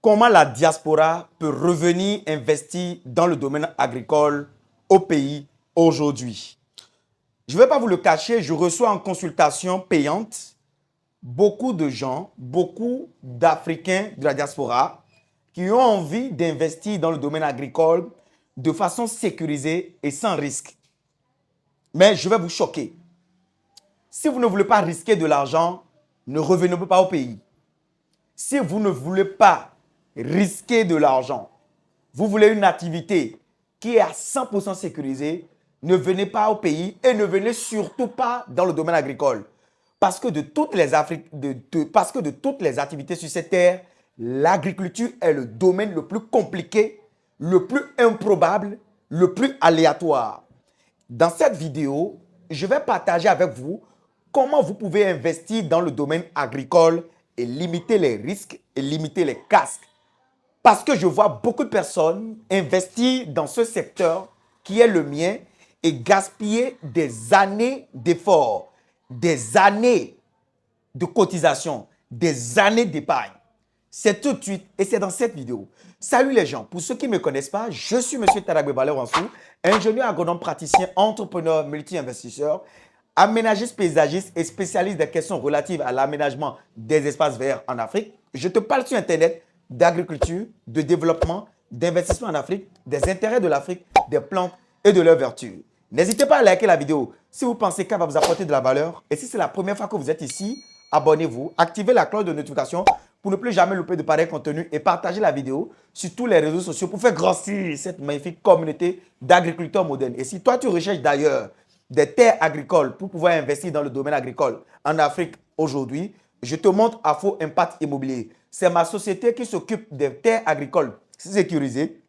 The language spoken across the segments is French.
Comment la diaspora peut revenir investir dans le domaine agricole au pays aujourd'hui? Je ne vais pas vous le cacher, je reçois en consultation payante beaucoup de gens, beaucoup d'Africains de la diaspora qui ont envie d'investir dans le domaine agricole de façon sécurisée et sans risque. Mais je vais vous choquer. Si vous ne voulez pas risquer de l'argent, ne revenez pas au pays. Si vous ne voulez pas risquer de l'argent, vous voulez une activité qui est à 100% sécurisée, ne venez pas au pays et ne venez surtout pas dans le domaine agricole. Parce que de toutes les activités sur cette terre, l'agriculture est le domaine le plus compliqué, le plus improbable, le plus aléatoire. Dans cette vidéo, je vais partager avec vous comment vous pouvez investir dans le domaine agricole et limiter les risques et limiter les casques. Parce que je vois beaucoup de personnes investir dans ce secteur qui est le mien et gaspiller des années d'efforts, des années de cotisation, des années d'épargne. C'est tout de suite et c'est dans cette vidéo. Salut les gens, pour ceux qui ne me connaissent pas, je suis M. Taragbe Balé-Wansou, ingénieur agronome praticien, entrepreneur, multi-investisseur, aménagiste paysagiste et spécialiste des questions relatives à l'aménagement des espaces verts en Afrique. Je te parle sur Internet d'agriculture, de développement, d'investissement en Afrique, des intérêts de l'Afrique, des plantes et de leurs vertus. N'hésitez pas à liker la vidéo si vous pensez qu'elle va vous apporter de la valeur. Et si c'est la première fois que vous êtes ici, abonnez-vous, activez la cloche de notification pour ne plus jamais louper de pareils contenus et partagez la vidéo sur tous les réseaux sociaux pour faire grossir cette magnifique communauté d'agriculteurs modernes. Et si toi, tu recherches d'ailleurs des terres agricoles pour pouvoir investir dans le domaine agricole en Afrique aujourd'hui, je te montre Afo Impact Immobilier. C'est ma société qui s'occupe des terres agricoles sécurisées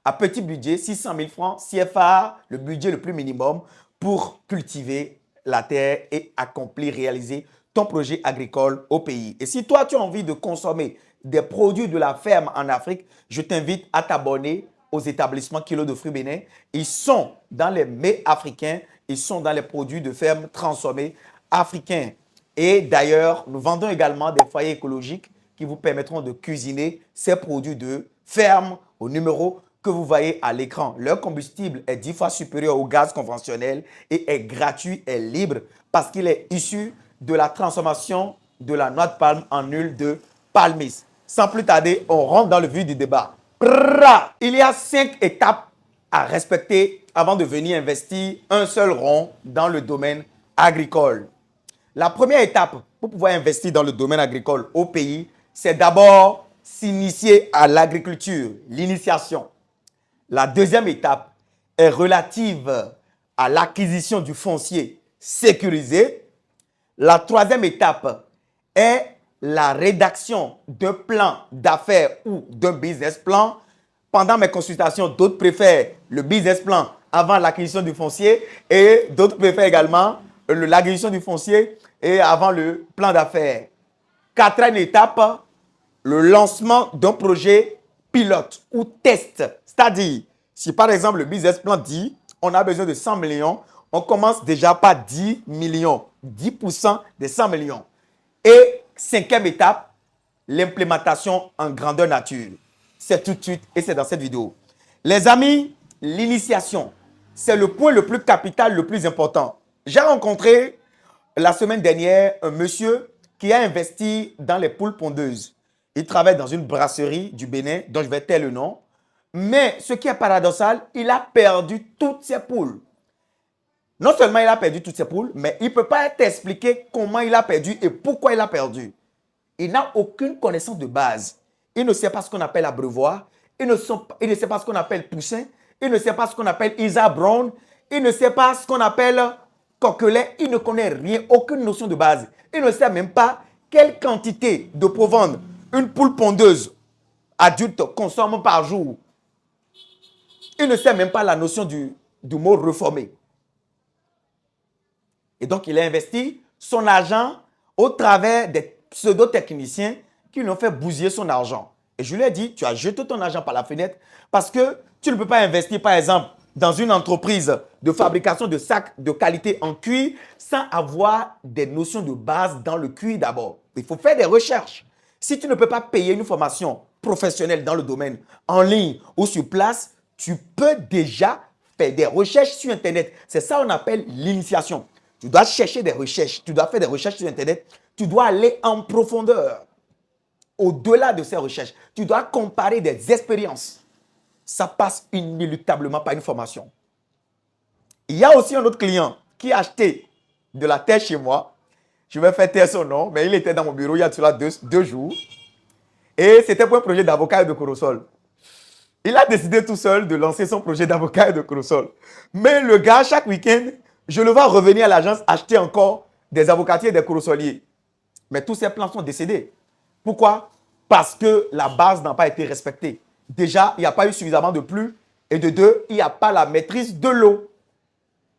à petit budget, 600 000 francs CFA, le budget le plus minimum pour cultiver la terre et accomplir, réaliser ton projet agricole au pays. Et si toi, tu as envie de consommer des produits de la ferme en Afrique, je t'invite à t'abonner aux établissements Kilo de Fruits Bénin. Ils sont dans les mets africains, ils sont dans les produits de ferme transformés africains. Et d'ailleurs, nous vendons également des foyers écologiques qui vous permettront de cuisiner ces produits de ferme au numéro que vous voyez à l'écran. Leur combustible est 10 fois supérieur au gaz conventionnel et est gratuit et libre parce qu'il est issu de la transformation de la noix de palme en huile de palmiste. Sans plus tarder, on rentre dans le vif du débat. Il y a 5 étapes à respecter avant de venir investir un seul rond dans le domaine agricole. La première étape pour pouvoir investir dans le domaine agricole au pays, c'est d'abord s'initier à l'agriculture, l'initiation. La deuxième étape est relative à l'acquisition du foncier sécurisé. La troisième étape est la rédaction d'un plan d'affaires ou d'un business plan. Pendant mes consultations, d'autres préfèrent le business plan avant l'acquisition du foncier et d'autres préfèrent également l'acquisition du foncier et avant le plan d'affaires. Quatrième étape, le lancement d'un projet pilote ou test. C'est-à-dire, si par exemple le business plan dit on a besoin de 100 millions, on commence déjà par 10 millions, 10% des 100 millions. Et cinquième étape, l'implémentation en grandeur nature. C'est tout de suite et c'est dans cette vidéo. Les amis, l'initiation, c'est le point le plus capital, le plus important. J'ai rencontré la semaine dernière un monsieur qui a investi dans les poules pondeuses. Il travaille dans une brasserie du Bénin, dont je vais taire le nom. Mais ce qui est paradoxal, il a perdu toutes ses poules. Non seulement il a perdu toutes ses poules, mais il ne peut pas t'expliquer comment il a perdu et pourquoi il a perdu. Il n'a aucune connaissance de base. Il ne sait pas ce qu'on appelle abreuvoir. Il ne sait pas ce qu'on appelle poussin. Il ne sait pas ce qu'on appelle Isa Brown. Il ne sait pas ce qu'on appelle coquelet. Il ne connaît rien, aucune notion de base. Il ne sait même pas quelle quantité de provende une poule pondeuse adulte consomme par jour. Il ne sait même pas la notion du mot reformé. Et donc, il a investi son argent au travers des pseudo-techniciens qui lui ont fait bousiller son argent. Et je lui ai dit, tu as jeté ton argent par la fenêtre parce que tu ne peux pas investir, par exemple, dans une entreprise de fabrication de sacs de qualité en cuir sans avoir des notions de base dans le cuir d'abord. Il faut faire des recherches. Si tu ne peux pas payer une formation professionnelle dans le domaine, en ligne ou sur place, tu peux déjà faire des recherches sur Internet. C'est ça qu'on appelle l'initiation. Tu dois chercher des recherches, tu dois faire des recherches sur Internet, tu dois aller en profondeur. Au-delà de ces recherches, tu dois comparer des expériences. Ça passe inéluctablement par une formation. Il y a aussi un autre client qui a acheté de la terre chez moi. Je vais faire taire son nom, mais il était dans mon bureau il y a cela deux jours. Et c'était pour un projet d'avocat et de corosol. Il a décidé tout seul de lancer son projet d'avocat et de corosol. Mais le gars, chaque week-end, je le vois revenir à l'agence acheter encore des avocatiers et des corosoliers. Mais tous ces plans sont décédés. Pourquoi? Parce que la base n'a pas été respectée. Déjà, il n'y a pas eu suffisamment de pluie. Et de deux, il n'y a pas la maîtrise de l'eau.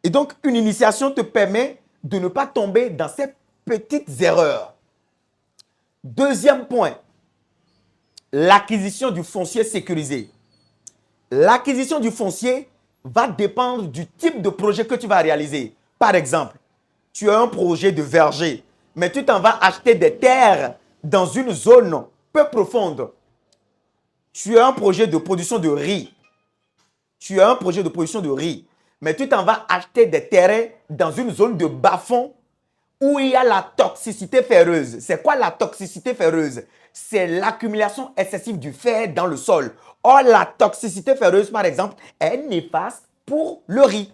Et donc, une initiation te permet de ne pas tomber dans ces petites erreurs. Deuxième point, l'acquisition du foncier sécurisé. L'acquisition du foncier va dépendre du type de projet que tu vas réaliser. Par exemple, tu as un projet de verger, mais tu t'en vas acheter des terres dans une zone peu profonde. Tu as un projet de production de riz. Tu as un projet de production de riz, mais tu t'en vas acheter des terrains dans une zone de bas-fond où il y a la toxicité ferreuse. C'est quoi la toxicité ferreuse? C'est l'accumulation excessive du fer dans le sol. Or, la toxicité ferreuse, par exemple, est néfaste pour le riz.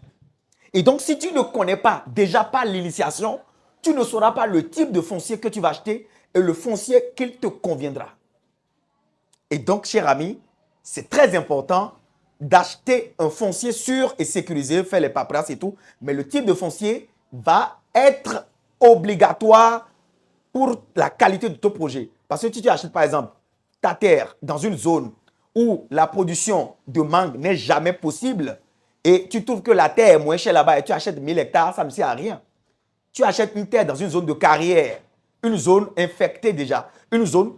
Et donc, si tu ne connais pas, déjà pas l'initiation, tu ne sauras pas le type de foncier que tu vas acheter et le foncier qu'il te conviendra. Et donc, cher ami, c'est très important d'acheter un foncier sûr et sécurisé, faire les paperasses et tout. Mais le type de foncier va être obligatoire pour la qualité de ton projet. Parce que si tu achètes par exemple ta terre dans une zone où la production de mangue n'est jamais possible et tu trouves que la terre est moins chère là-bas et tu achètes 1000 hectares, ça ne sert à rien. Tu achètes une terre dans une zone de carrière, une zone infectée déjà, une zone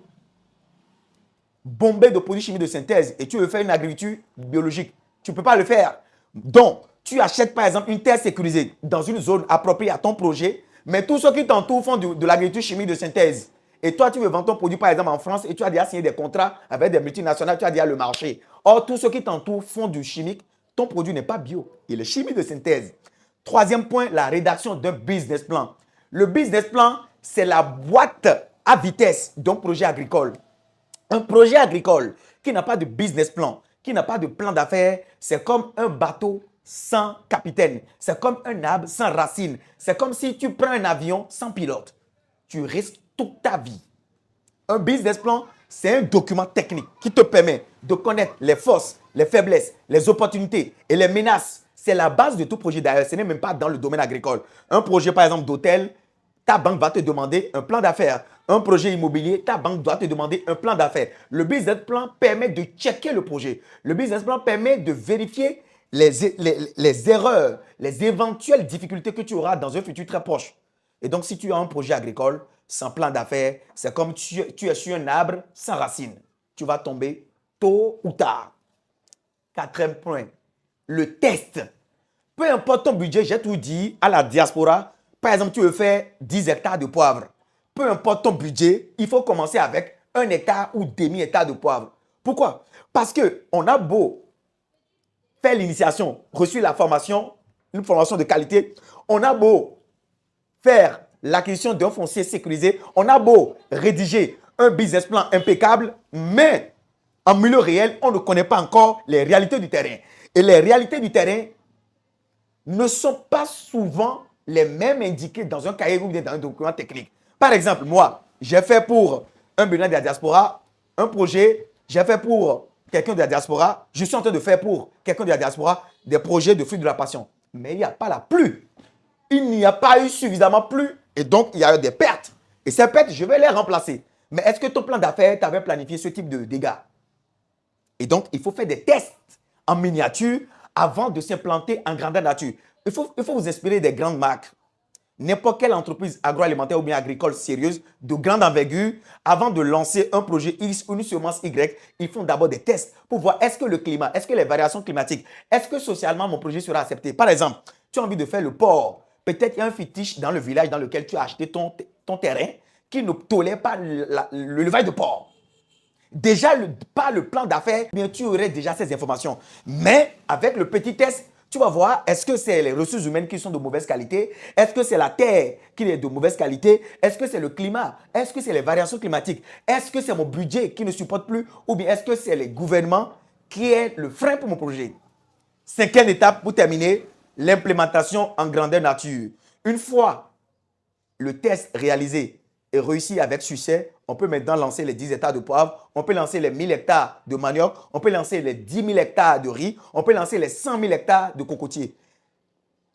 bombée de produits chimiques de synthèse et tu veux faire une agriculture biologique. Tu ne peux pas le faire. Donc, tu achètes par exemple une terre sécurisée dans une zone appropriée à ton projet, mais tous ceux qui t'entourent font de l'agriculture chimique de synthèse. Et toi, tu veux vendre ton produit par exemple en France et tu as déjà signé des contrats avec des multinationales, tu as déjà le marché. Or, tous ceux qui t'entourent font du chimique, ton produit n'est pas bio, il est chimique de synthèse. Troisième point, la rédaction d'un business plan. Le business plan, c'est la boîte à vitesse d'un projet agricole. Un projet agricole qui n'a pas de business plan, qui n'a pas de plan d'affaires, c'est comme un bateau sans capitaine. C'est comme un arbre sans racines. C'est comme si tu prends un avion sans pilote. Tu risques toute ta vie. Un business plan, c'est un document technique qui te permet de connaître les forces, les faiblesses, les opportunités et les menaces. C'est la base de tout projet d'ailleurs. Ce n'est même pas dans le domaine agricole. Un projet par exemple d'hôtel, ta banque va te demander un plan d'affaires. Un projet immobilier, ta banque doit te demander un plan d'affaires. Le business plan permet de checker le projet. Le business plan permet de vérifier les erreurs, les éventuelles difficultés que tu auras dans un futur très proche. Et donc, si tu as un projet agricole sans plan d'affaires, c'est comme tu es sur un arbre sans racines. Tu vas tomber tôt ou tard. Quatrième point, le test. Peu importe ton budget, j'ai tout dit à la diaspora. Par exemple, tu veux faire 10 hectares de poivre. Peu importe ton budget, il faut commencer avec 1 hectare ou demi-hectare de poivre. Pourquoi? Parce qu'on a beau faire l'initiation, reçu la formation, une formation de qualité, on a beau faire l'acquisition d'un foncier sécurisé, on a beau rédiger un business plan impeccable, mais en milieu réel, on ne connaît pas encore les réalités du terrain. Et les réalités du terrain ne sont pas souvent les mêmes indiquées dans un cahier ou bien dans un document technique. Par exemple, moi, j'ai fait pour un bilan de la diaspora, un projet, j'ai fait pour quelqu'un de la diaspora, je suis en train de faire pour quelqu'un de la diaspora des projets de fruits de la passion. Mais il n'y a pas la pluie. Il n'y a pas eu suffisamment plu et donc il y a eu des pertes. Et ces pertes, je vais les remplacer. Mais est-ce que ton plan d'affaires t'avait planifié ce type de dégâts? Et donc, il faut faire des tests en miniature avant de s'implanter en grandeur nature. Il faut vous inspirer des grandes marques. N'importe quelle entreprise agroalimentaire ou bien agricole sérieuse de grande envergure, avant de lancer un projet X ou une semence Y, ils font d'abord des tests pour voir est-ce que le climat, est-ce que les variations climatiques, est-ce que socialement mon projet sera accepté. Par exemple, tu as envie de faire le port. Peut-être qu'il y a un fétiche dans le village dans lequel tu as acheté ton terrain qui ne tolèrent pas l'élevage de porc. Déjà, par le plan d'affaires, bien, tu aurais déjà ces informations. Mais avec le petit test, tu vas voir, est-ce que c'est les ressources humaines qui sont de mauvaise qualité? Est-ce que c'est la terre qui est de mauvaise qualité? Est-ce que c'est le climat? Est-ce que c'est les variations climatiques? Est-ce que c'est mon budget qui ne supporte plus? Ou bien est-ce que c'est les gouvernements qui est le frein pour mon projet? Cinquième étape pour terminer, l'implémentation en grandeur nature. Une fois le test réalisé et réussi avec succès, on peut maintenant lancer les 10 hectares de poivre, on peut lancer les 1000 hectares de manioc, on peut lancer les 10 000 hectares de riz, on peut lancer les 100 000 hectares de cocotiers.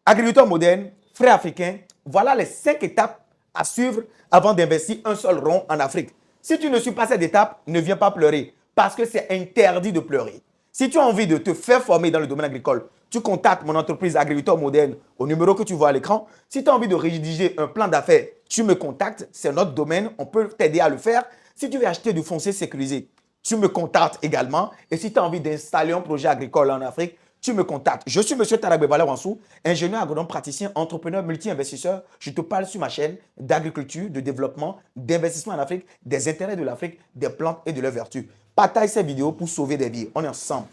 Agriculteur moderne, frère africain, voilà les 5 étapes à suivre avant d'investir un seul rond en Afrique. Si tu ne suis pas cette étape, ne viens pas pleurer parce que c'est interdit de pleurer. Si tu as envie de te faire former dans le domaine agricole, tu contactes mon entreprise Agriculteur Moderne au numéro que tu vois à l'écran. Si tu as envie de rédiger un plan d'affaires, tu me contactes, c'est notre domaine, on peut t'aider à le faire. Si tu veux acheter du foncier sécurisé, tu me contactes également. Et si tu as envie d'installer un projet agricole en Afrique, tu me contactes. Je suis M. Tarabé Wansou, ingénieur agronome praticien, entrepreneur multi-investisseur. Je te parle sur ma chaîne d'agriculture, de développement, d'investissement en Afrique, des intérêts de l'Afrique, des plantes et de leurs vertus. Partage ces vidéos pour sauver des vies. On est ensemble.